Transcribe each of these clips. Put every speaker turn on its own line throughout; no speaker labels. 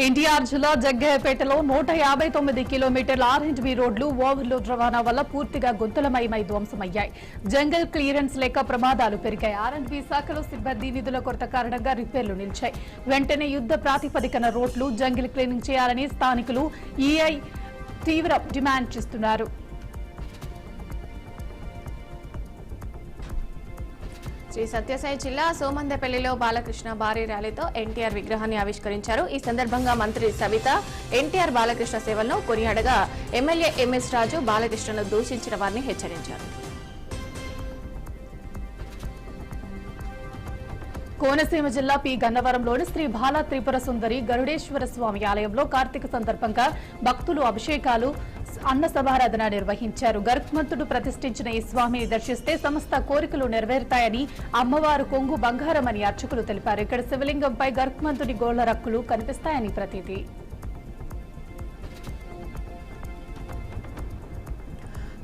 ఎన్టీఆర్ జిల్లా జగ్గయ్యపేటలో 159 కిలోమీటర్ల ఆర్ఎండ్బి రోడ్లు ఓవర్లోడ్ రవాణా వల్ల పూర్తిగా గుంతలమయమై ధ్వంసమయ్యాయి. జంగల్ క్లియరెన్స్ లేక ప్రమాదాలు పెరిగాయి. ఆర్ఎండ్బి శాఖలో సిబ్బంది నిధుల కొరత కారణంగా రిపేర్లు నిలిచాయి. వెంటనే యుద్ధ ప్రాతిపదికన రోడ్లు జంగిల్ క్లీనింగ్ చేయాలని స్థానికులు ఈఐ తీవ్ర డిమాండ్ చేస్తున్నారు.
శ్రీ సత్యసాయి జిల్లా సోమందపల్లిలో బాలకృష్ణ భారీ ర్యాలీతో ఎన్టీఆర్ విగ్రహాన్ని ఆవిష్కరించారు. ఈ సందర్భంగా మంత్రి సవిత ఎన్టీఆర్ బాలకృష్ణ సేవలను కొనియాడగా ఎమ్మెల్యే ఎంఎస్ రాజు బాలకృష్ణను దూషించిన వారిని హెచ్చరించారు.
కోనసీమ జిల్లా పి గన్నవరంలోని శ్రీ బాల త్రిపుర సుందరి గరుడేశ్వర స్వామి ఆలయంలో కార్తీక సందర్భంగా భక్తులు అభిషేకాలు అన్న సమారాధన నిర్వహించారు. గరుత్మంతుడు ప్రతిష్ఠించిన ఈ స్వామిని దర్శిస్తే సమస్త కోరికలు నెరవేరుతాయని అమ్మవారు కొంగు బంగారమని అర్చకులు తెలిపారు. ఇక్కడ శివలింగంపై గరుత్మంతుడి గోళ్ల రక్కులు కనిపిస్తాయని ప్రతీతి.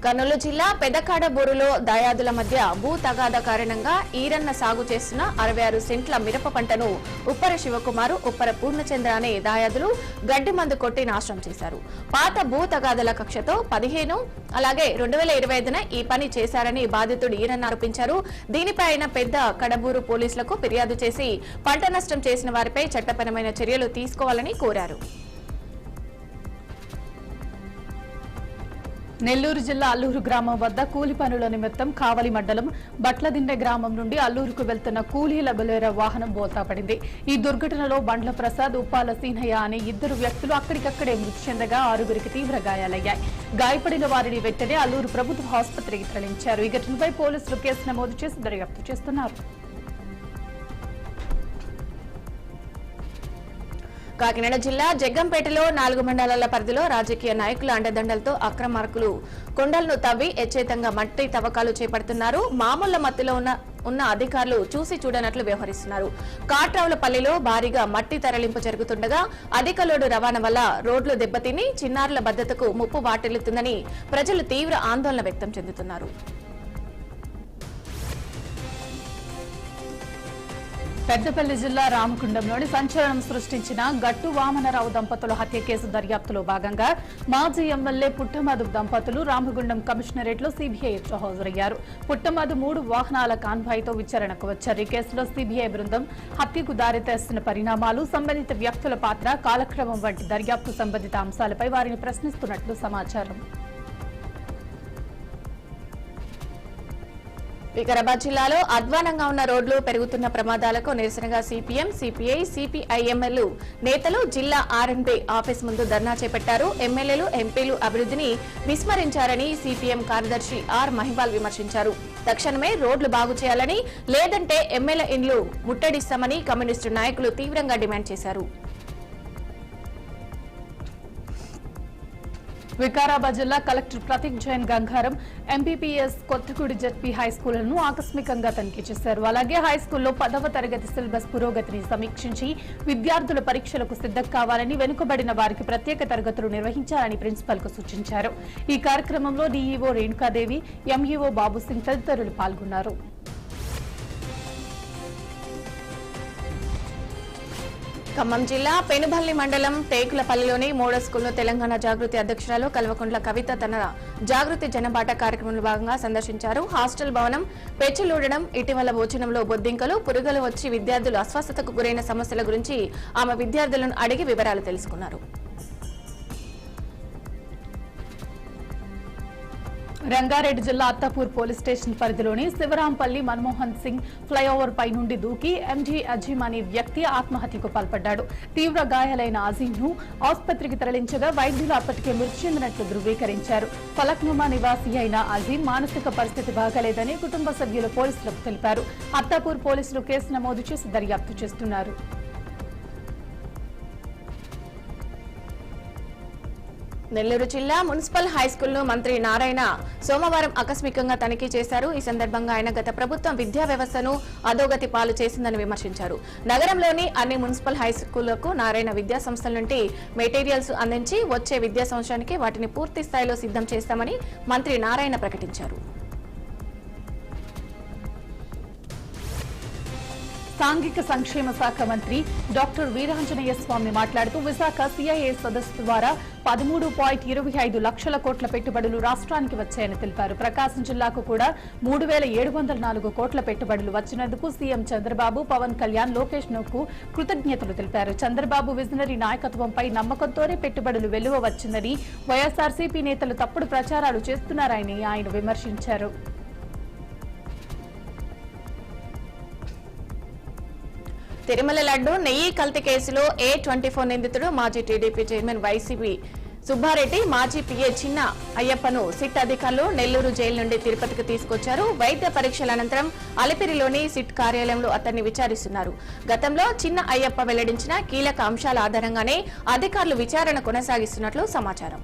కర్నూలు జిల్లా పెదకాడబూరులో దాయాదుల మధ్య భూ తగాదా కారణంగా ఈరన్న సాగు చేస్తున్న 66 సెంట్ల మిరప పంటను ఉప్పర శివకుమారు ఉప్పర పూర్ణచంద్ర అనే దాయాదులు గడ్డి మందు కొట్టి నాశనం చేశారు. పాత భూ తగాదాల కక్షతో 15 అలాగే 2025న ఈ పని చేశారని బాధితుడు ఈరన్న ఆరోపించారు. దీనిపై ఆయన పెద్ద కడబూరు పోలీసులకు ఫిర్యాదు చేసి పంట నష్టం చేసిన వారిపై చట్టపరమైన చర్యలు తీసుకోవాలని కోరారు.
నెల్లూరు జిల్లా అల్లూరు గ్రామం వద్ద కూలి పనుల నిమిత్తం కావలి మండలం బట్లదిండె గ్రామం నుండి అల్లూరుకు వెళ్తున్న కూలీల బొలెరో వాహనం బోల్తా పడింది. ఈ దుర్ఘటనలో బండ్ల ప్రసాద్, ఉప్పాల సీనయ్య అనే 2 వ్యక్తులు అక్కడికక్కడే మృతి చెందగా 6గురికి తీవ్ర గాయాలయ్యాయి. గాయపడిన వారిని వెంటనే అల్లూరు ప్రభుత్వ ఆసుపత్రికి తరలించారు. ఈ ఘటనపై పోలీసులు కేసు నమోదు చేసి దర్యాప్తు చేస్తున్నారు.
కాకినాడ జిల్లా జగ్గంపేటలో 4 మండలాల పరిధిలో రాజకీయ నాయకుల అండదండలతో అక్రమార్కులు కొండలను తవ్వి యథేచ్ఛంగా మట్టి తవ్వకాలు చేపడుతున్నారు. మామూళ్ల మత్తులో ఉన్న అధికారులు చూసి చూడనట్లు వ్యవహరిస్తున్నారు. కాట్రావులపల్లిలో భారీగా మట్టి తరలింపు జరుగుతుండగా అధిక లోడు రవాణా వల్ల రోడ్లు దెబ్బతిని చిన్నారుల భద్రతకు ముప్పు వాటిల్లుతుందని ప్రజలు తీవ్ర ఆందోళన వ్యక్తం చెందుతున్నారు.
పెద్దపల్లి జిల్లా రామగుండంలోని సంచలనం సృష్టించిన గట్టు వామనరావు దంపతుల హత్య కేసు దర్యాప్తులో భాగంగా మాజీ ఎమ్మెల్యే పుట్టమధు దంపతులు రామగుండం కమిషనరేట్లో సీబీఐ ఎదుట హాజరయ్యారు. పుట్టమధు 3 వాహనాల కాన్వాయ్తో విచారణకు వచ్చారు. ఈ కేసులో సీబీఐ బృందం హత్యకు దారితీస్తున్న పరిణామాలు, సంబంధిత వ్యక్తుల పాత్ర, కాలక్రమం వంటి దర్యాప్తు సంబంధిత అంశాలపై వారిని ప్రశ్నిస్తున్నట్లు సమాచారం.
వికారాబాద్ జిల్లాలో అధ్వానంగా ఉన్న రోడ్లు, పెరుగుతున్న ప్రమాదాలకు నిరసనగా సిపిఎం, సిపిఐ, సిపిఐఎంఎల్ నేతలు జిల్లా ఆర్ఎండ్బి ఆఫీస్ ముందు ధర్నా చేపట్టారు. ఎమ్మెల్యేలు, ఎంపీలు అభివృద్ధిని విస్మరించారని సిపిఎం కార్యదర్శి ఆర్ మహిపాల్ విమర్శించారు. తక్షణమే రోడ్లు బాగు చేయాలని, లేదంటే ఎమ్మెల్యే ఇండ్లు ముట్టడిస్తామని కమ్యూనిస్టు నాయకులు తీవ్రంగా డిమాండ్ చేశారు.
వికారాబాద్ జిల్లా collector Prateek Jain Gangaram MPPS Kothagudi ZP హైస్కూళ్లను ఆకస్మికంగా తనిఖీ చేశారు. అలాగే హైస్కూల్లో 10వ తరగతి సిలబస్ పురోగతిని సమీక్షించి విద్యార్థుల పరీక్షలకు సిద్ధం కావాలని, వెనుకబడిన వారికి ప్రత్యేక తరగతులు నిర్వహించాలని ప్రిన్సిపల్ కు సూచించారు. ఈ కార్యక్రమంలో డీఈఓ రేణుకాదేవి, ఎంఈఓ బాబుసింగ్ తదితరులు పాల్గొన్నారు.
ఖమ్మం జిల్లా పెనుబల్లి మండలం టేకులపల్లిలోని మోడల్ స్కూల్ను తెలంగాణ జాగృతి అధ్యక్షురాలు కల్వకుంట్ల కవిత తన జాగృతి జనబాట కార్యక్రమంలో భాగంగా సందర్శించారు. హాస్టల్ భవనం పెచ్చులూడడం, ఇటీవల భోజనంలో బొద్దింకలు, పురుగులు వచ్చి విద్యార్థులు అస్వస్థతకు గురైన సమస్యల గురించి ఆమె విద్యార్థులను అడిగి వివరాలు తెలుసుకున్నారు.
రంగారెడ్డి జిల్లా అత్తాపూర్ పోలీస్ స్టేషన్ పరిధిలోని శివరాంపల్లి మన్మోహన్ సింగ్ ఫ్లైఓవర్ పై నుండి దూకి ఎంజీ అజీం అనే వ్యక్తి ఆత్మహత్యకు పాల్పడ్డాడు. తీవ్ర గాయాలైన అజీం ను ఆసుపత్రికి తరలించగా వైద్యులు అప్పటికే మృతి చెందినట్లు ధృవీకరించారు. ఫలక్నుమా నివాసి అయిన అజీం మానసిక పరిస్థితి బాగాలేదని కుటుంబ సభ్యులు పోలీసులకు తెలిపారు. అత్తాపూర్ పోలీసులు కేసు నమోదు చేసి దర్యాప్తు చేస్తున్నారు.
నెల్లూరు జిల్లా మున్సిపల్ హైస్కూల్ను మంత్రి నారాయణ సోమవారం ఆకస్మికంగా తనిఖీ చేశారు. ఈ సందర్భంగా ఆయన గత ప్రభుత్వం విద్యా వ్యవస్థను అధోగతి పాలు చేసిందని విమర్శించారు. నగరంలోని అన్ని మున్సిపల్ హైస్కూళ్లకు నారాయణ విద్యా సంస్థల నుండి మెటీరియల్స్ అందించి వచ్చే విద్యా సంవత్సరానికి వాటిని పూర్తి స్థాయిలో సిద్ధం చేస్తామని మంత్రి నారాయణ ప్రకటించారు.
సాంఘిక సంక్షేమ శాఖ మంత్రి డాక్టర్ వీరాంజనేయ స్వామి మాట్లాడుతూ విశాఖ సిఐఏ సదస్సు ద్వారా 13.25 లక్షల కోట్ల పెట్టుబడులు రాష్ట్రానికి వచ్చాయని తెలిపారు. ప్రకాశం జిల్లాకు కూడా 3,704 కోట్ల పెట్టుబడులు వచ్చినందుకు సీఎం చంద్రబాబు, పవన్ కళ్యాణ్, లోకేష్ కు కృతజ్ఞతలు తెలిపారు. చంద్రబాబు విజనరీ నాయకత్వంపై నమ్మకంతోనే పెట్టుబడులు వెలువ వచ్చిందని, వైఎస్ఆర్సీపీ నేతలు తప్పుడు ప్రచారాలు చేస్తున్నారని ఆయన విమర్శించారు.
తిరుమల లడ్డు నెయ్యి కల్తీ కేసులో A24 నిందితుడు మాజీ టీడీపీ చైర్మన్ వైసీపీ సుబ్బారెడ్డి, మాజీ పిఏ చిన్న అయ్యప్పను సిట్ అధికారులు నెల్లూరు జైలు నుండి తిరుపతికి తీసుకొచ్చారు. వైద్య పరీక్షల అనంతరం అలిపిరిలోని సిట్ కార్యాలయంలో అతన్ని విచారిస్తున్నారు. గతంలో చిన్న అయ్యప్ప వెల్లడించిన కీలక అంశాల ఆధారంగానే అధికారులు విచారణ కొనసాగిస్తున్నట్లు సమాచారం.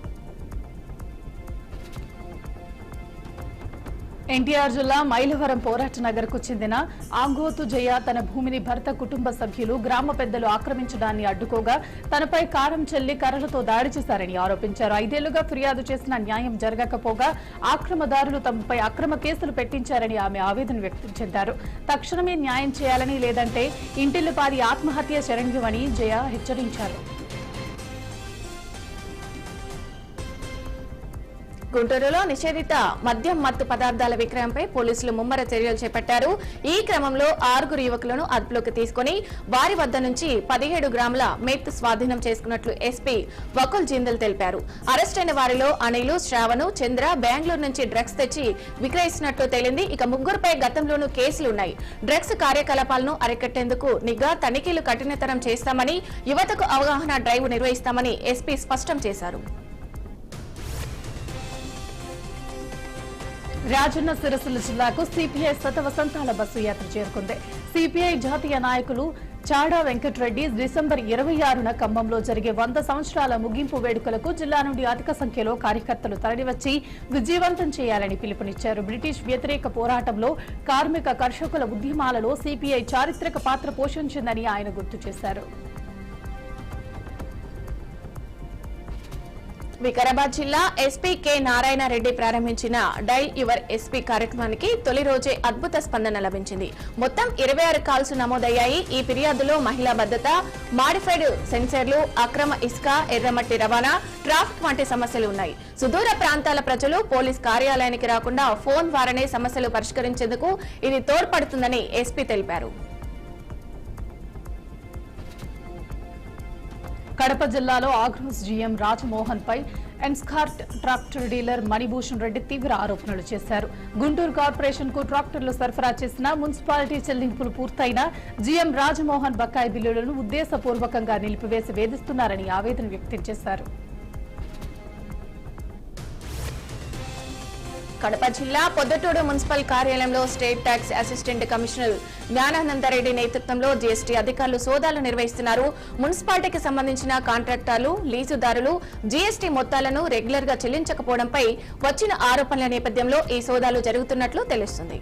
ఎన్టీఆర్ జిల్లా మైలవరం పోరాట నగర్ కు చెందిన ఆంగోతు జయ తన భూమిని భర్త కుటుంబ సభ్యులు, గ్రామ పెద్దలు ఆక్రమించడాన్ని అడ్డుకోగా తనపై కారం చెల్లి కర్రలతో దాడి చేశారని ఆరోపించారు. 5 ఏళ్లుగా ఫిర్యాదు చేసిన న్యాయం జరగకపోగా ఆక్రమదారులు తమపై అక్రమ కేసులు పెట్టించారని ఆమె ఆవేదన వ్యక్తం చేశారు. తక్షణమే న్యాయం చేయాలని, లేదంటే ఇంటిల్లిపాది ఆత్మహత్య శరణ్యమని జయ హెచ్చరించారు.
గుంటూరులో నిషేధిత మద్యం మత్తు పదార్థాల విక్రయంపై పోలీసులు ముమ్మర చర్యలు చేపట్టారు. ఈ క్రమంలో 6 యువకులను అదుపులోకి తీసుకుని వారి వద్ద నుంచి 17 గ్రాముల మెత్ స్వాధీనం చేసుకున్నట్లు ఎస్పీ వకుల్ జిందల్ తెలిపారు. అరెస్టైన వారిలో అనిలు, శ్రావణు, చంద్ర బెంగళూరు నుంచి డ్రగ్స్ తెచ్చి విక్రయిస్తున్నట్లు తేలింది. ఇక 3 గతంలోనూ కేసులున్నాయి. డ్రగ్స్ కార్యకలాపాలను అరికట్టేందుకు నిఘా తనిఖీలు కఠినతరం చేస్తామని, యువతకు అవగాహన డ్రైవ్ నిర్వహిస్తామని ఎస్పీ స్పష్టం చేశారు.
రాజన్న సిరిసిల్ల జిల్లాకు సిపిఐ శతవసంతాల బస్సు యాత్ర చేరుకుంది. సిపిఐ జాతీయ నాయకులు చాడా వెంకటరెడ్డి డిసెంబర్ 26న ఖమ్మంలో జరిగే 100 సంవత్సరాల ముగింపు వేడుకలకు జిల్లా నుండి అధిక సంఖ్యలో కార్యకర్తలు తరలివచ్చి విజయవంతం చేయాలని పిలుపునిచ్చారు. బ్రిటిష్ వ్యతిరేక పోరాటంలో కార్మిక కర్షకుల ఉద్యమాలలో సిపిఐ చారిత్రక పాత్ర పోషించిందని ఆయన గుర్తు చేశారు.
వికారాబాద్ జిల్లా ఎస్పీ కె నారాయణ రెడ్డి ప్రారంభించిన డై యువర్ ఎస్పీ కార్యక్రమానికి తొలి రోజే అద్భుత స్పందన లభించింది. మొత్తం 26 కాల్స్ నమోదయ్యాయి. ఈ ఫిర్యాదులో మహిళా భద్రత, మాడిఫైడ్ సెన్సర్లు, అక్రమ ఇసుక, ఎర్రమట్టి రవాణా, ట్రాఫిక్ వంటి సమస్యలు ఉన్నాయి. సుదూర ప్రాంతాల ప్రజలు పోలీస్ కార్యాలయానికి రాకుండా ఫోన్ ద్వారానే సమస్యలు పరిష్కరించేందుకు ఇది తోడ్పడుతుందని ఎస్పీ తెలిపారు.
కడప జిల్లాలో ఆగ్రోస్ జీఎం రాజమోహన్ పై ఎన్స్కార్ట్ ట్రాక్టర్ డీలర్ మణిభూషణ్ రెడ్డి తీవ్ర ఆరోపణలు చేశారు. గుంటూరు కార్పొరేషన్ కు ట్రాక్టర్లు సరఫరా చేసిన మున్సిపాలిటీ చెల్లింపులు పూర్తయిన జీఎం రాజమోహన్ బకాయి బిల్లులను ఉద్దేశపూర్వకంగా నిలిపివేసి వేధిస్తున్నారని ఆవేదన వ్యక్తం చేశారు.
కడప జిల్లా పొద్దటూరు మున్సిపల్ కార్యాలయంలో స్టేట్ ట్యాక్స్ అసిస్టెంట్ కమిషనర్ జ్ఞానానందరెడ్డి నేతృత్వంలో జీఎస్టీ అధికారులు సోదాలు నిర్వహిస్తున్నారు. మున్సిపాలిటీకి సంబంధించిన కాంట్రాక్టర్లు, లీజుదారులు జీఎస్టీ మొత్తాలను రెగ్యులర్ గా చెల్లించకపోవడంపై వచ్చిన ఆరోపణల నేపథ్యంలో ఈ సోదాలు జరుగుతున్నట్లు తెలుస్తుంది.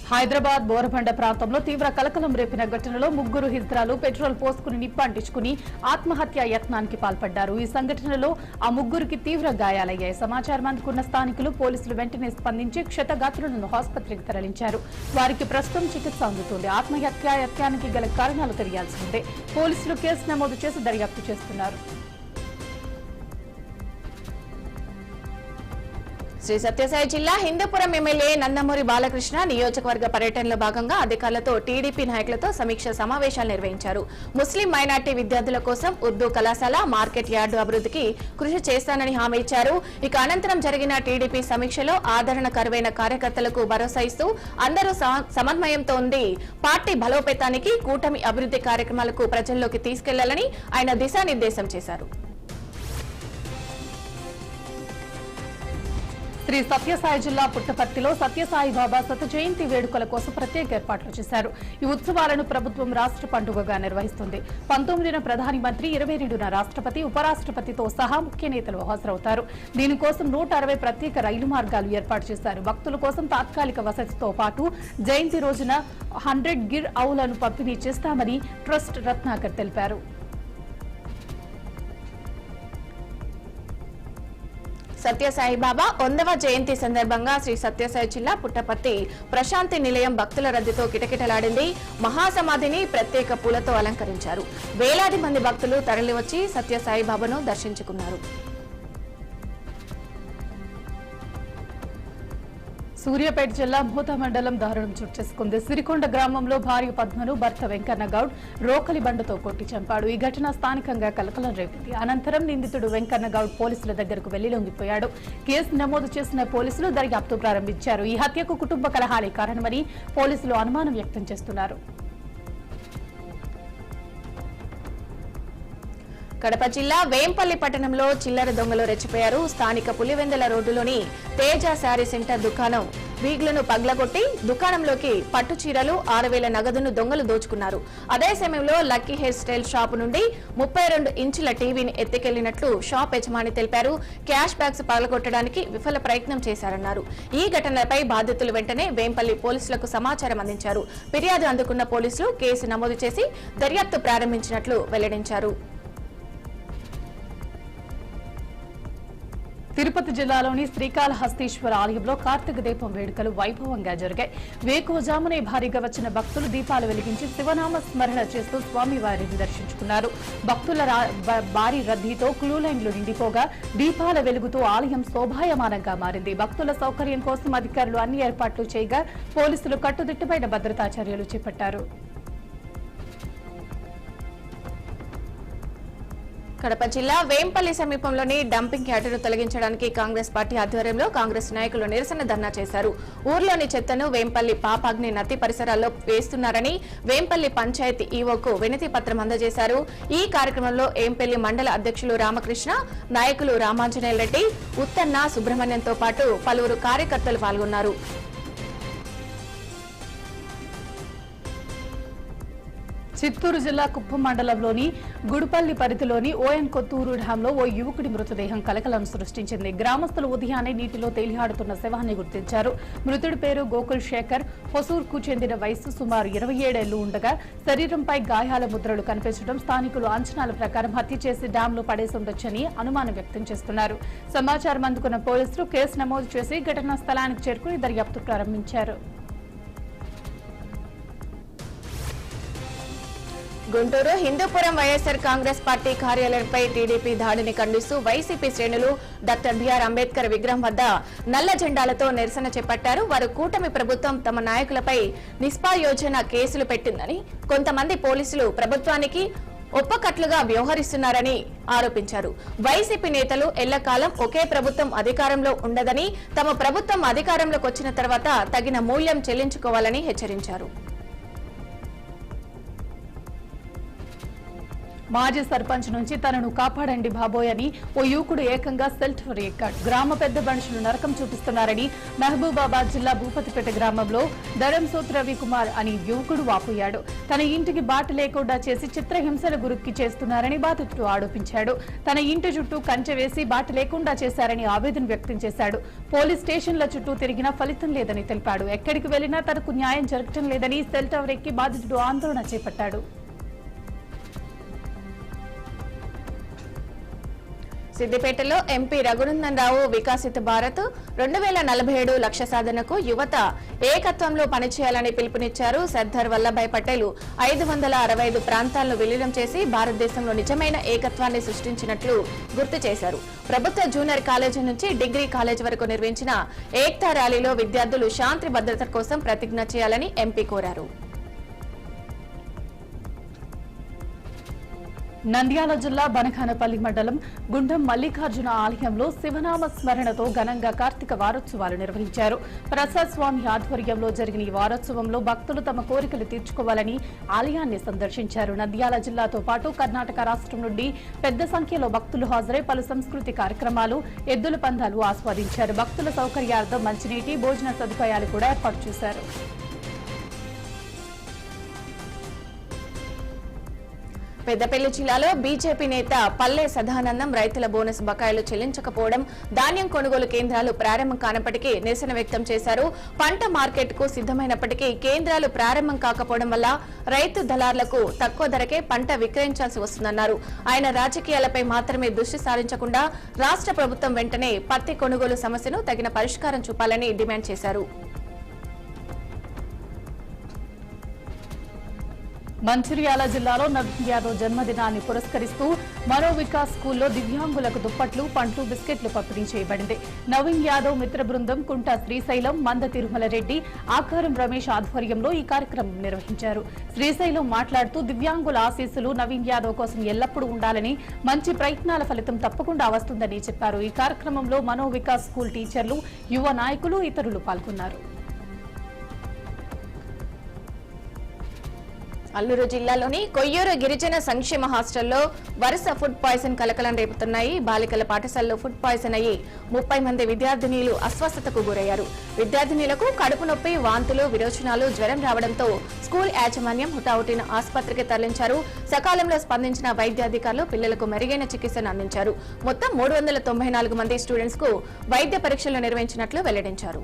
హైదరాబాద్ బోరబండ ప్రాంతంలో తీవ్ర కలకలం రేపిన ఘటనలో 3 హిజ్రాలు పెట్రోల్ పోసుకుని నిప్పంటించుకుని ఆత్మహత్యా యత్నానికి పాల్పడ్డారు. ఈ సంఘటనలో ఆ 3కి తీవ్ర గాయాలయ్యాయి. సమాచారం అందుకున్న స్థానికులు, పోలీసులు వెంటనే స్పందించి క్షతగాత్రులను ఆసుపత్రికి తరలించారు. వారికి ప్రస్తుతం చికిత్స అందుతుంది. ఆత్మహత్యా యత్నానికి గల కారణాలు తెలియాల్సి ఉంది. పోలీసులు కేసు నమోదు చేసి దర్యాప్తు చేస్తున్నారు.
శ్రీ సత్యసాయి జిల్లా హిందూపురం ఎమ్మెల్యే నందమూరి బాలకృష్ణ నియోజకవర్గ పర్యటనలో భాగంగా అధికారులతో, టీడీపీ నాయకులతో సమీక్ష సమావేశాలు నిర్వహించారు. ముస్లిం మైనార్టీ విద్యార్థుల కోసం ఉర్దూ కళాశాల, మార్కెట్ యార్డు అభివృద్ధికి కృషి చేస్తానని హామీ ఇచ్చారు. ఇక అనంతరం జరిగిన టీడీపీ సమీక్షలో ఆదరణ కరువైన కార్యకర్తలకు భరోసా ఇస్తూ అందరూ సమన్వయంతో ఉండి పార్టీ బలోపేతానికి, కూటమి అభివృద్ధి కార్యక్రమాలకు ప్రజల్లోకి తీసుకెళ్లాలని ఆయన దిశానిర్దేశం చేశారు.
శ్రీ సత్యసాయి జిల్లా పుట్టపర్తిలో సత్యసాయి బాబా శత జయంతి వేడుకల కోసం ప్రత్యేక ఏర్పాట్లు చేశారు. ఈ ఉత్సవాలను ప్రభుత్వం రాష్ట్ర పండుగగా నిర్వహిస్తుంది. 19న ప్రధాని మంత్రి, 22న రాష్ట్రపతి, ఉపరాష్ట్రపతితో సహా ముఖ్య నేతలు హాజరవుతారు. దీనికోసం 160 ప్రత్యేక రైలు మార్గాలు ఏర్పాటు చేశారు. భక్తుల కోసం తాత్కాలిక వసతితో పాటు జయంతి రోజున 100 గిర్ ఆవులను పంపిణీ చేస్తామని ట్రస్ట్ రత్నాకర్ తెలిపారు.
సత్యసాయిబాబా 100వ జయంతి సందర్భంగా శ్రీ సత్యసాయి జిల్లా పుట్టపర్తి ప్రశాంతి నిలయం భక్తుల రద్దీతో కిటకిటలాడింది. మహాసమాధిని ప్రత్యేక పూలతో అలంకరించారు. వేలాది మంది భక్తులు తరలివచ్చి సత్యసాయిబాబాను దర్శించుకున్నారు.
సూర్యాపేట జిల్లా భూత మండలం దారుణం చోటు చేసుకుంది. సిరికొండ గ్రామంలో భార్య పద్మను భర్త వెంకన్న గౌడ్ రోకలి బండతో కొట్టి చంపాడు. ఈ ఘటన స్థానికంగా కలకలం రేపింది. అనంతరం నిందితుడు వెంకన్న గౌడ్ పోలీసుల దగ్గరకు వెళ్లి లొంగిపోయాడు. కేసు నమోదు చేసిన పోలీసులు దర్యాప్తు ప్రారంభించారు. ఈ హత్యకు కుటుంబ కలహాలే కారణమని పోలీసులు అనుమానం వ్యక్తం చేస్తున్నారు.
కడప జిల్లా వేంపల్లి పట్టణంలో చిల్లర దొంగలు రెచ్చిపోయారు. స్థానిక పులివెందల రోడ్డులోని తేజ శారీ సెంటర్ దుకాణం వీగ్లను పగ్లగొట్టి దుకాణంలోకి పట్టు చీరలు 6,000 నగదును దొంగలు దోచుకున్నారు. అదే సమయంలో లక్కీ హెయిర్ స్టైల్ షాపు నుండి 32 ఇంచుల టీవీని ఎత్తుకెళ్లినట్లు షాప్ యజమాని తెలిపారు. క్యాష్ బ్యాగ్స్ పగలగొట్టడానికి విఫల ప్రయత్నం చేశారన్నారు. ఈ ఘటనపై బాధితులు వెంటనే వేంపల్లి పోలీసులకు సమాచారం అందించారు. ఫిర్యాదు అందుకున్న పోలీసులు కేసు నమోదు చేసి దర్యాప్తు ప్రారంభించినట్లు వెల్లడించారు.
తిరుపతి జిల్లాలోని శ్రీకాళహస్తీశ్వర ఆలయంలో కార్తీక దీపం వేడుకలు వైభవంగా జరిగాయి. వేకువజామునే భారీగా వచ్చిన భక్తులు దీపాలు వెలిగించి శివనామ స్మరణ చేస్తూ స్వామివారిని దర్శించుకున్నారు. భక్తుల భారీ రద్దీతో క్యూ లైన్లు నిండిపోగా దీపాల వెలుగుతూ ఆలయం శోభాయమానంగా మారింది. భక్తుల సౌకర్యం కోసం అధికారులు అన్ని ఏర్పాట్లు చేయగా పోలీసులు కట్టుదిట్టమైన భద్రతా చర్యలు చేపట్టారు.
కడప జిల్లా వేంపల్లి సమీపంలోని డంపింగ్ యార్డును తొలగించడానికి కాంగ్రెస్ పార్టీ ఆధ్వర్యంలో కాంగ్రెస్ నాయకులు నిరసన ధర్నా చేశారు. ఊర్లోని చెత్తను వేంపల్లి పాపాగ్ని నది పరిసరాల్లో వేస్తున్నారని వేంపల్లి పంచాయతీ ఈవోకు వినతి పత్రం అందజేశారు. ఈ కార్యక్రమంలో వేంపల్లి మండల అధ్యక్షులు రామకృష్ణ, నాయకులు రామాంజనేయ రెడ్డి, ఉత్తన్న, సుబ్రహ్మణ్యంతో పాటు పలువురు కార్యకర్తలు పాల్గొన్నారు.
చిత్తూరు జిల్లా కుప్పం మండలంలోని గుడిపల్లి పరిధిలోని ఓఎన్ కొత్తూరు డ్యాంలో ఓ యువకుడి మృతదేహం కలకలం సృష్టించింది. గ్రామస్తులు ఉదయాన్నే నీటిలో తేలియాడుతున్న శవాన్ని గుర్తించారు. మృతుడి పేరు గోకుల్ శేఖర్. హొసూర్కు చెందిన వయసు సుమారు 27 ఏళ్లు ఉండగా శరీరంపై గాయాల ముద్రలు కనిపించడం స్థానికులు అంచనాల ప్రకారం హత్య చేసి డ్యాంలో పడేసి ఉండొచ్చని అనుమానం వ్యక్తం చేస్తున్నారు. సమాచారం అందుకున్న పోలీసులు కేసు నమోదు చేసి ఘటనా స్థలానికి చేరుకుని దర్యాప్తు ప్రారంభించారు.
గుంటూరు హిందూపురం వైఎస్ఆర్ కాంగ్రెస్ పార్టీ కార్యాలయంపై టీడీపీ దాడిని ఖండిస్తూ వైసీపీ శ్రేణులు డాక్టర్ బిఆర్ అంబేద్కర్ విగ్రహం వద్ద నల్ల జెండాలతో నిరసన చేపట్టారు. వారు కూటమి ప్రభుత్వం తమ నాయకులపై నిష్పాయోజన కేసులు పెట్టిందని, కొంతమంది పోలీసులు ప్రభుత్వానికి ఒప్పకట్లుగా వ్యవహరిస్తున్నారని ఆరోపించారు. వైసీపీ నేతలు ఎల్లకాలం ఒకే ప్రభుత్వం అధికారంలో ఉండదని, తమ ప్రభుత్వం అధికారంలోకి వచ్చిన తర్వాత తగిన మూల్యం చెల్లించుకోవాలని హెచ్చరించారు.
మాజీ సర్పంచ్ నుంచి తనను కాపాడండి బాబోయ్ అని ఓ యువకుడు ఏకంగా సెల్ టవర్ ఎక్కాడు. గ్రామ పెద్ద మనుషులు నరకం చూపిస్తున్నారని మహబూబాబాద్ జిల్లా భూపతిపేట గ్రామంలో ధరంసోత్ రవికుమార్ అని యువకుడు వాపోయాడు. తన ఇంటికి బాట లేకుండా చేసి చిత్రహింసల గురికి చేస్తున్నారని బాధితుడు ఆరోపించాడు. తన ఇంటి చుట్టూ కంచె వేసి బాట లేకుండా చేశారని ఆవేదన వ్యక్తం చేశాడు. పోలీస్ స్టేషన్ల చుట్టూ తిరిగినా ఫలితం లేదని తెలిపాడు. ఎక్కడికి వెళ్లినా తనకు న్యాయం జరగటం లేదని సెల్ టవర్ ఎక్కి బాధితుడు ఆందోళన చేపట్టాడు.
సిద్దిపేటలో ఎంపీ రఘునందన్ రావు వికసిత భారత్ 2047 లక్ష్య సాధనకు యువత ఏకత్వంలో పనిచేయాలని పిలుపునిచ్చారు. సర్దార్ వల్లభాయ్ పటేల్ 565 ప్రాంతాలను విలీనం చేసి భారతదేశంలో నిజమైన ఏకత్వాన్ని సృష్టించినట్లు గుర్తు చేశారు. ప్రభుత్వ జూనియర్ కాలేజీ నుంచి డిగ్రీ కాలేజీ వరకు నిర్వహించిన ఏక్తా ర్యాలీలో విద్యార్థులు శాంతి భద్రత కోసం ప్రతిజ్ఞ చేయాలని ఎంపీ కోరారు.
నంద్యాల జిల్లా బనకానపల్లి మండలం గుండం మల్లికార్జున ఆలయంలో శివనామ స్మరణతో ఘనంగా కార్తీక వారోత్సవాలు నిర్వహించారు. ప్రసాద్ స్వామి ఆధ్వర్యంలో జరిగిన ఈ వారోత్సవంలో భక్తులు తమ కోరికలు తీర్చుకోవాలని ఆలయాన్ని సందర్శించారు. నంద్యాల జిల్లాతో పాటు కర్ణాటక రాష్ట్రం నుండి పెద్ద సంఖ్యలో భక్తులు హాజరై పలు సంస్కృతి కార్యక్రమాలు, ఎద్దుల పందాలు ఆస్వాదించారు. భక్తుల సౌకర్యార్థం మంచినీటి, భోజన సదుపాయాలు కూడా ఏర్పాటు చేశారు.
పెద్దపల్లి జిల్లాలో బీజేపీ నేత పల్లె సదానందం రైతుల బోనస్ బకాయిలు చెల్లించకపోవడం, ధాన్యం కొనుగోలు కేంద్రాలు ప్రారంభం కానప్పటికీ నిరసన వ్యక్తం చేశారు. పంట మార్కెట్ కు సిద్ధమైనప్పటికీ కేంద్రాలు ప్రారంభం కాకపోవడం వల్ల రైతు దళార్లకు తక్కువ ధరకే పంట విక్రయించాల్సి వస్తుందన్నారు. ఆయన రాజకీయాలపై మాత్రమే దృష్టి సారించకుండా రాష్ట్ర ప్రభుత్వం వెంటనే పత్తి కొనుగోలు సమస్యను తగిన పరిష్కారం చూపాలని డిమాండ్ చేశారు.
మంచిర్యాల జిల్లాలో నవీన్ యాదవ్ జన్మదినాన్ని పురస్కరిస్తూ మరో వికాస్ స్కూల్లో దివ్యాంగులకు దుప్పట్లు, పండ్లు, బిస్కెట్లు పంపిణీ చేయబడింది. నవీన్ యాదవ్ మిత్ర బృందం కుంట శ్రీశైలం, మంద తిరుమల రెడ్డి, ఆకారం రమేష్ ఆధ్వర్యంలో ఈ కార్యక్రమం నిర్వహించారు. శ్రీశైలం మాట్లాడుతూ దివ్యాంగుల ఆశీస్సులు నవీన్ యాదవ్ కోసం ఎల్లప్పుడూ ఉండాలని, మంచి ప్రయత్నాల ఫలితం తప్పకుండా వస్తుందని చెప్పారు. ఈ కార్యక్రమంలో మనో వికాస్ స్కూల్ టీచర్లు, యువ నాయకులు, ఇతరులు పాల్గొన్నారు.
అల్లూరు జిల్లాలోని కొయ్యూరు గిరిజన సంక్షేమ హాస్టల్లో వరుస ఫుడ్ పాయిజన్ కలకలం రేపుతున్నాయి. బాలికల పాఠశాలలో ఫుడ్ పాయిజన్ అయ్యి 30 మంది విద్యార్థినీలు అస్వస్థతకు గురయ్యారు. విద్యార్థినీలకు కడుపు నొప్పి, వాంతులు, విరోచనాలు, జ్వరం రావడంతో స్కూల్ యాజమాన్యం హుటాహుటిన ఆసుపత్రికి తరలించారు. సకాలంలో స్పందించిన వైద్యాధికారులు పిల్లలకు మెరుగైన చికిత్సను అందించారు. మొత్తం 394 మంది స్టూడెంట్స్ కు వైద్య పరీక్షలు నిర్వహించినట్లు వెల్లడించారు.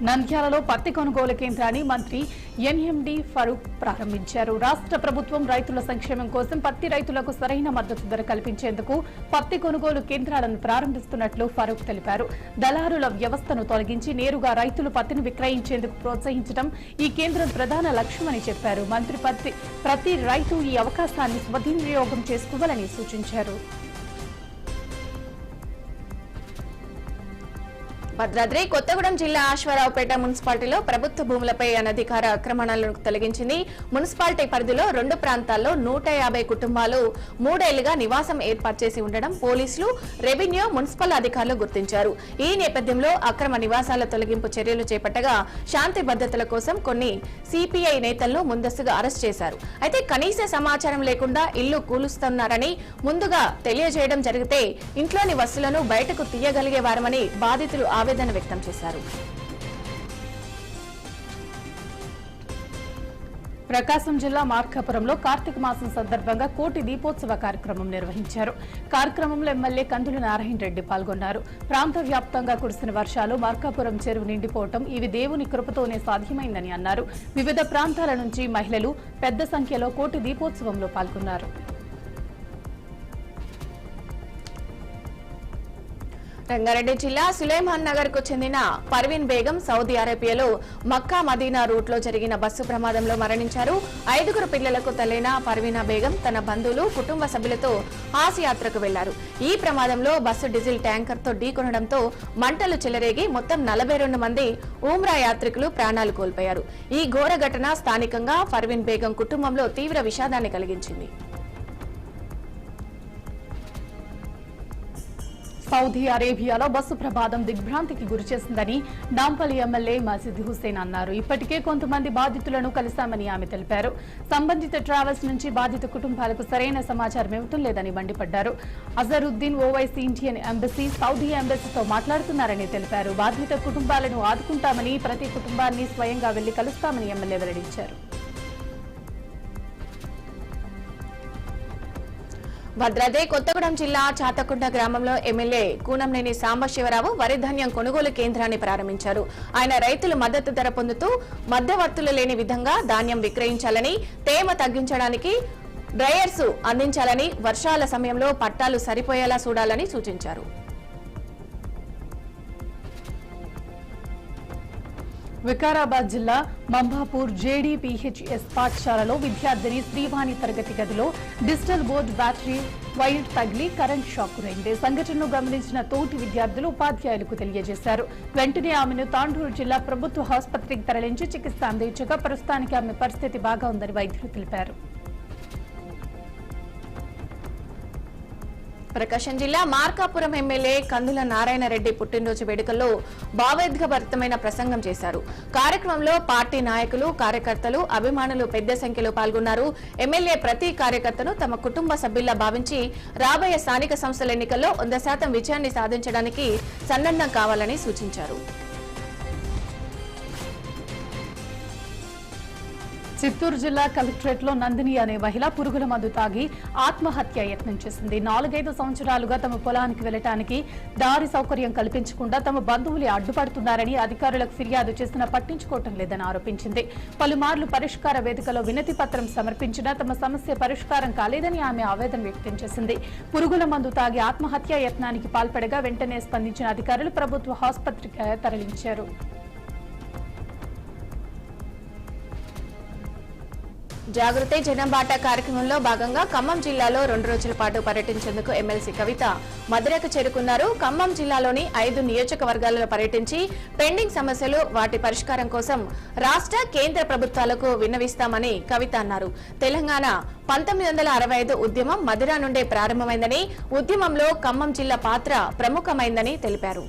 నంద్యాలలో పత్తి కొనుగోలు కేంద్రాన్ని మంత్రి ఎన్ఎండి ఫరూక్ ప్రారంభించారు. రాష్ట్ర ప్రభుత్వం రైతుల సంక్షేమం కోసం పత్తి రైతులకు సరైన మద్దతు ధర కల్పించేందుకు పత్తి కొనుగోలు కేంద్రాలను ప్రారంభిస్తున్నట్లు ఫరూక్ తెలిపారు. దళారుల వ్యవస్థను తొలగించి నేరుగా రైతులు పత్తిని విక్రయించేందుకు ప్రోత్సహించడం ఈ కేంద్రం ప్రధాన లక్ష్యమని చెప్పారు. మంత్రి ప్రతి రైతు ఈ అవకాశాన్ని సద్వినియోగం చేసుకోవాలని సూచించారు.
భద్రాద్రి కొత్తగూడెం జిల్లా అశ్వారావుపేట మున్సిపాలిటీలో ప్రభుత్వ భూములపై అనధికార ఆక్రమణలను తొలగించింది. మున్సిపాలిటీ పరిధిలో 2 ప్రాంతాల్లో 150 కుటుంబాలు 3 ఏళ్లుగా నివాసం ఏర్పాటు చేసి ఉండడం పోలీసులు, రెవెన్యూ, మున్సిపల్ అధికారులు గుర్తించారు. ఈ నేపథ్యంలో అక్రమ నివాసాల తొలగింపు చర్యలు చేపట్టగా శాంతి భద్రతల కోసం కొన్ని సిపిఐ నేతలను ముందస్తుగా అరెస్ట్ చేశారు. అయితే కనీస సమాచారం లేకుండా ఇల్లు కూలుస్తున్నారని ముందుగా తెలియజేయడం జరిగితే ఇంట్లోని వస్తువులను బయటకు తీయగలిగేవారమని బాధితులు ఆవేదన వ్యక్తం చేశారు.
ప్రకాశం జిల్లా మార్కాపురంలో కార్తీక మాసం సందర్భంగా కోటి దీపోత్సవ కార్యక్రమం నిర్వహించారు. కార్యక్రమంలో ఎమ్మెల్యే కందుల నారాయణ రెడ్డి పాల్గొన్నారు. ప్రాంత వ్యాప్తంగా కురిసిన వర్షాలు, మార్కాపురం చెరువు నిండిపోవటం ఇవి దేవుని కృపతోనే సాధ్యమైందని అన్నారు. వివిధ ప్రాంతాల నుంచి మహిళలు పెద్ద సంఖ్యలో కోటి దీపోత్సవంలో పాల్గొన్నారు.
రంగారెడ్డి జిల్లా సులేమాన్ నగర్ కు చెందిన పర్వీన్ బేగం సౌదీ అరేబియాలో మక్కా మదీనా రూట్ లో జరిగిన బస్సు ప్రమాదంలో మరణించారు. 5 పిల్లలకు తల్లైన పర్వీనా బేగం తన బంధువులు, కుటుంబ సభ్యులతో హాజ్ యాత్రకు వెళ్లారు. ఈ ప్రమాదంలో బస్సు డీజిల్ ట్యాంకర్ తో ఢీకొనడంతో మంటలు చెలరేగి మొత్తం 42 మంది ఉమ్రా యాత్రికులు ప్రాణాలు కోల్పోయారు. ఈ ఘోర ఘటన స్థానికంగా పర్వీన్ బేగం కుటుంబంలో తీవ్ర విషాదాన్ని కలిగించింది.
సౌదీ అరేబియాలో బస్సు ప్రమాదం దిగ్భ్రాంతికి గురిచేసిందని నాంపల్లి ఎమ్మెల్యే మసీద్ హుస్సేన్ అన్నారు. ఇప్పటికే కొంతమంది బాధితులను కలిశామని ఆమె తెలిపారు. సంబంధిత ట్రావెల్స్ నుంచి బాధిత కుటుంబాలకు సరైన సమాచారం ఇవ్వటం లేదని మండిపడ్డారు. అజరుద్దీన్ ఓవైసీ ఇండియన్ ఎంబసీ, సౌదీ ఎంబసీతో మాట్లాడుతున్నారని తెలిపారు. బాధిత కుటుంబాలను ఆదుకుంటామని, ప్రతి కుటుంబాన్ని స్వయంగా వెళ్లి కలుస్తామని ఎమ్మెల్యే వెల్లడించారు.
భద్రాద్రి కొత్తగూడెం జిల్లా చాతకుంట గ్రామంలో ఎమ్మెల్యే కూనంనేని సాంబశివరావు వరి ధాన్యం కొనుగోలు కేంద్రాన్ని ప్రారంభించారు. ఆయన రైతులు మద్దతు ధర పొందుతూ మధ్యవర్తులు లేని విధంగా ధాన్యం విక్రయించాలని, తేమ తగ్గించడానికి డ్రైయర్స్ అందించాలని, వర్షాల సమయంలో పట్టాలు సరిపోయేలా చూడాలని సూచించారు.
వికారాబాద్ జిల్లా మంబాపూర్ జేడీపీహెచ్ఎస్ పాఠశాలలో విద్యార్థిని శ్రీవాణి తరగతి గదిలో డిజిటల్ బోర్డు బ్యాటరీ వైర్ తగిలి కరెంట్ షాక్ గురైంది. సంఘటనను గమనించిన తోటి విద్యార్థులు ఉపాధ్యాయులకు తెలియజేశారు. వెంటనే ఆమెను తాండూరు జిల్లా ప్రభుత్వ ఆసుపత్రికి తరలించి చికిత్స అందించగా ప్రస్తుతానికి ఆమె పరిస్థితి బాగా ఉందని వైద్యులు తెలిపారు.
ప్రకాశం జిల్లా మార్కాపురం ఎమ్మెల్యే కందుల నారాయణ రెడ్డి పుట్టినరోజు వేడుకల్లో భావోద్వేగభరితమైన ప్రసంగం చేశారు. కార్యక్రమంలో పార్టీ నాయకులు, కార్యకర్తలు, అభిమానులు పెద్ద సంఖ్యలో పాల్గొన్నారు. ఎమ్మెల్యే ప్రతి కార్యకర్తను తమ కుటుంబ సభ్యుల్లా భావించి రాబోయే స్థానిక సంస్థల ఎన్నికల్లో 100% విజయాన్ని సాధించడానికి సన్నద్ధం కావాలని సూచించారు.
చిత్తూరు జిల్లా కలెక్టరేట్లో నందిని అనే మహిళ పురుగుల మందు తాగి ఆత్మహత్య యత్నం చేసింది. 4-5 సంవత్సరాలుగా తమ పొలానికి వెళ్లడానికి దారి సౌకర్యం కల్పించకుండా తమ బంధువులు అడ్డుపడుతున్నారని అధికారులకు ఫిర్యాదు చేసినా పట్టించుకోవటం లేదని ఆరోపించింది. పలుమార్లు పరిష్కార వేదికలో వినతి పత్రం సమర్పించినా తమ సమస్య పరిష్కారం కాలేదని ఆమె ఆవేదన వ్యక్తం చేసింది. పురుగుల మందు తాగి ఆత్మహత్య యత్నానికి పాల్పడగా వెంటనే స్పందించిన అధికారులు ప్రభుత్వ ఆసుపత్రికి తరలించారు.
జాగృతి జనంబాట కార్యక్రమంలో భాగంగా ఖమ్మం జిల్లాలో 2 రోజుల పాటు పర్యటించేందుకు ఎమ్మెల్సీ కవిత మధురకు చేరుకున్నారు. ఖమ్మం జిల్లాలోని 5 నియోజకవర్గాలలో పర్యటించి పెండింగ్ సమస్యలు వాటి పరిష్కారం కోసం రాష్ట్ర కేంద్ర ప్రభుత్వాలకు విన్నవిస్తామని కవిత అన్నారు. తెలంగాణ 1965 ఉద్యమం మధుర నుండే ప్రారంభమైందని, ఉద్యమంలో ఖమ్మం జిల్లా పాత్ర ప్రముఖమైందని తెలిపారు.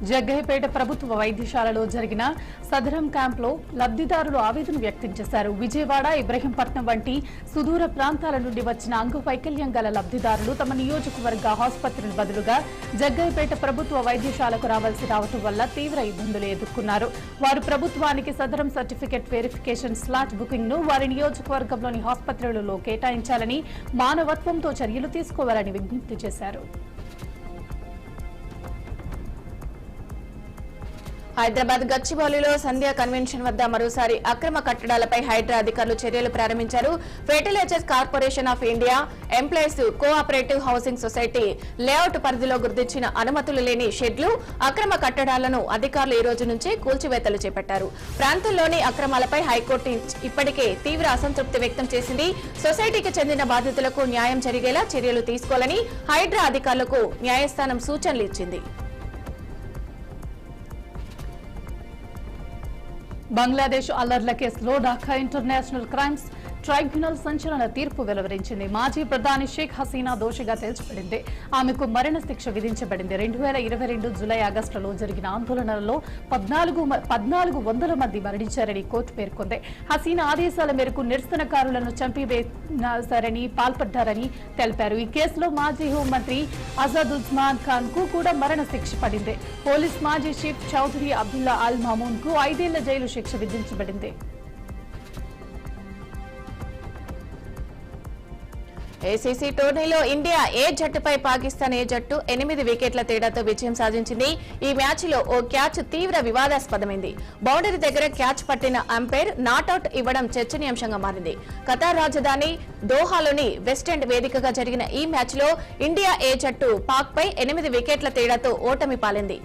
జగ్గయ్యపేట ప్రభుత్వ వైద్యశాలలో జరిగిన సదరం క్యాంపులో లబ్ధిదారులు ఆవేదన వ్యక్తం చేశారు. విజయవాడ, ఇబ్రహీంపట్నం వంటి సుదూర ప్రాంతాల నుండి వచ్చిన అంగవైకల్యం గల లబ్ధిదారులు తమ నియోజకవర్గ ఆసుపత్రుల బదులుగా జగ్గయ్యపేట ప్రభుత్వ వైద్యశాలకు రావటం వల్ల తీవ్ర ఇబ్బందులు ఎదుర్కొన్నారు. వారు ప్రభుత్వానికి సదరం సర్టిఫికెట్ వెరిఫికేషన్ స్లాట్ బుకింగ్ ను వారి నియోజకవర్గంలోని ఆసుపత్రులలో కేటాయించాలని, మానవత్వంతో చర్యలు తీసుకోవాలని విజ్ఞప్తి చేశారు.
హైదరాబాద్ గచ్చిబౌలిలో సంధ్యా కన్వెన్షన్ వద్ద మరోసారి అక్రమ కట్టడాలపై హైడ్రా అధికారులు చర్యలు ప్రారంభించారు. Fertilizers corporation of India employees cooperative housing society layout పరిధిలో గుర్తించిన అనుమతులు లేని షెడ్లు, అక్రమ కట్టడాలను అధికారులు ఈ రోజు నుంచే కూల్చివేతలు చేపట్టారు. ప్రాంతంలోని అక్రమాలపై హైకోర్టు ఇప్పటికే తీవ్ర అసంతృప్తి వ్యక్తం చేసింది. సొసైటీకి చెందిన బాధితులకు న్యాయం జరిగేలా చర్యలు తీసుకోవాలని హైడ్రా అధికారులకు న్యాయస్థానం సూచనలు ఇచ్చింది.
బంగ్లాదేశ్ అల్లర్ల కేసులో ఢాకా ఇంటర్నేషనల్ క్రైమ్స్ ట్రైబ్యునల్ సంచలన తీర్పు వెలువరించింది. మాజీ ప్రధాని షేక్ హసీనా దోషిగా తేల్చబడింది. ఆమెకు మరణ శిక్ష విధించబడింది. 2022 జూలై, ఆగస్టులో జరిగిన ఆందోళనలలో 1400 మంది మరణించారని కోర్టు పేర్కొంది. హసీనా ఆదేశాల మేరకు నిరసనకారులను చంపివేశారని పాల్పడ్డారని తెలిపారు. ఈ కేసులో మాజీ హోంమంత్రి అజాదుజ్మాన్ ఖాన్ కు కూడా మరణ శిక్ష పడింది. పోలీస్ మాజీ చీఫ్ చౌదరి అబ్దుల్లా అల్ మామూన్ కు 5 ఏళ్ల జైలు శిక్ష విధించబడింది.
ఏసీసీ టోర్నీలో ఇండియా ఏ జట్టుపై పాకిస్తాన్ ఏ జట్టు 8 వికెట్ల తేడాతో విజయం సాధించింది. ఈ మ్యాచ్లో ఓ క్యాచ్ తీవ్ర వివాదాస్పదమైంది. బౌండరీ దగ్గర క్యాచ్ పట్టిన అంపైర్ నాటౌట్ ఇవ్వడం చర్చనీయాంశంగా మారింది. ఖతార్ రాజధాని దోహాలోని వెస్టెండ్ వేదికగా జరిగిన ఈ మ్యాచ్లో ఇండియా ఏ జట్టు పాక్పై 8 వికెట్ల తేడాతో ఓటమి పాలైంది.